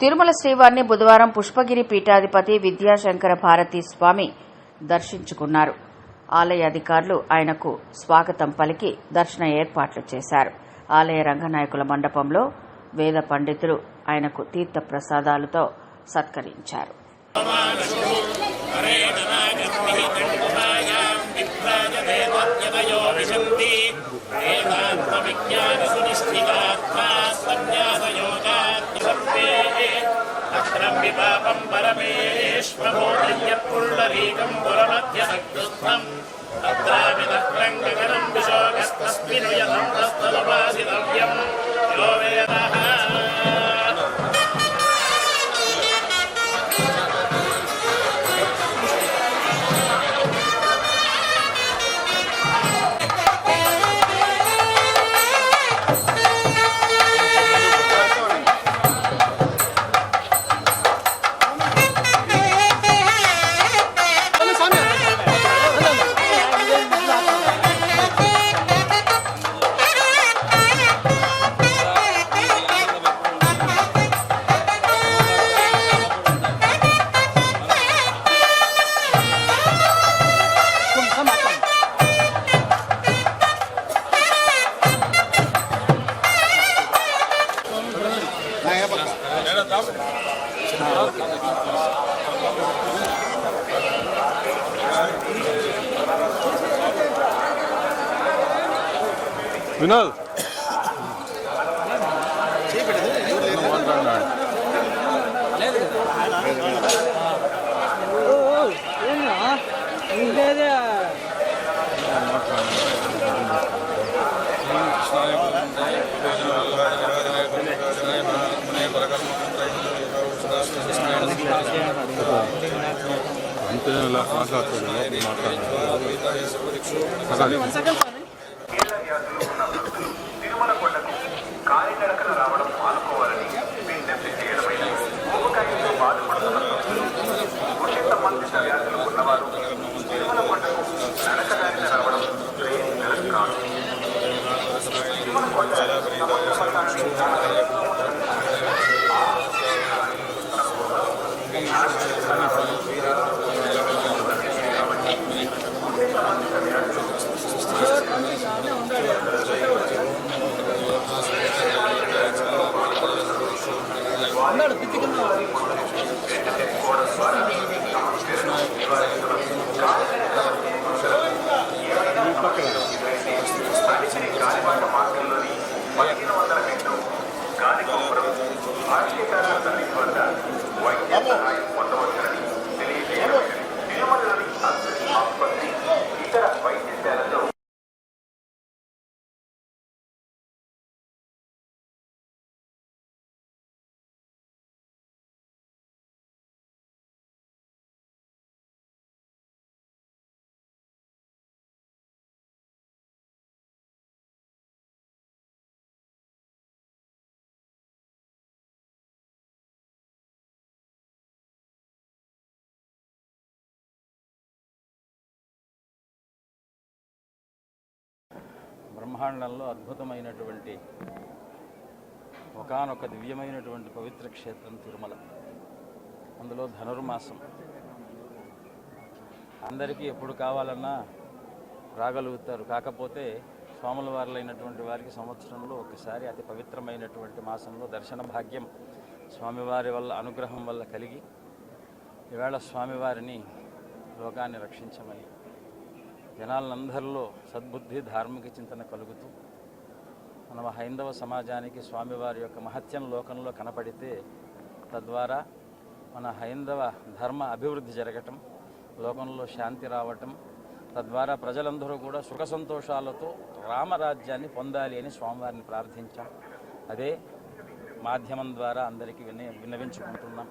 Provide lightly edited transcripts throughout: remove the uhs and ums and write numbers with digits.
తిరుమల శ్రీవారిని బుధవారం పుష్పగిరి పీఠాధిపతి విద్యాశంకర భారతీ స్వామి దర్శించుకున్నారు. ఆలయ అధికారులు ఆయనకు స్వాగతం పలికి దర్శన ఏర్పాట్లు చేశారు. ఆలయ రంగనాయకుల మండపంలో వేద పండితులు ఆయనకు తీర్థ ప్రసాదాలతో సత్కరించారు. వినోద్ అంతే మాట్లాడుతుంది. తిరుమల కొండకు కాలినడకన రావడం మానుకోవాలని విజ్ఞప్తి చేయడమైన ఊబకాయంతో బాధపడుతున్న గుండె సంబంధిత వ్యాధులు ఉన్నవారు తిరుమల కొండకు నడకదారిన రావడం శ్రేయస్కరం కాదు. తిరుమల కొండ గాలిబాట మార్గంలోని 1500 మీటర్లు గాలిగోపురం భారతీయ సర్వీస్ వద్ద వైద్య సహాయం పొందవచ్చునని తెలియజేయడం. తిరుమలలోని ఆసుపత్రి ఇతర వైద్యశాలలో బ్రహ్మాండంలో అద్భుతమైనటువంటి ఒకానొక దివ్యమైనటువంటి పవిత్ర క్షేత్రం తిరుమల. అందులో ధనుర్మాసం అందరికీ ఎప్పుడు కావాలన్నా రాగలుగుతారు. కాకపోతే స్వాముల వారులైనటువంటి వారికి సంవత్సరంలో ఒకసారి అతి పవిత్రమైనటువంటి మాసంలో దర్శన భాగ్యం స్వామివారి వల్ల అనుగ్రహం వల్ల కలిగి ఈవేళ స్వామివారిని లోకాన్ని రక్షించమని జనాలందరిలో సద్బుద్ధి ధార్మిక చింతన కలుగుతూ మన హైందవ సమాజానికి స్వామివారి యొక్క మహత్యం లోకంలో కనపడితే తద్వారా మన హైందవ ధర్మ అభివృద్ధి జరగటం, లోకంలో శాంతి రావటం, తద్వారా ప్రజలందరూ కూడా సుఖ సంతోషాలతో రామరాజ్యాన్ని పొందాలి అని స్వామివారిని ప్రార్థించాం. అదే మాధ్యమం ద్వారా అందరికీ విన్నవించుకుంటున్నాం.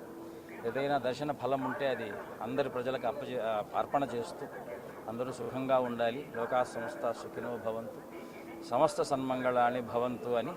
ఏదైనా దర్శన ఫలం ఉంటే అది అందరి ప్రజలకు అర్పణ చేస్తూ అందరూ సుఖంగా ఉండాలి. లోకా సంస్థ సుఖినో భవంతు, సమస్త సన్మంగళాని భవంతు అని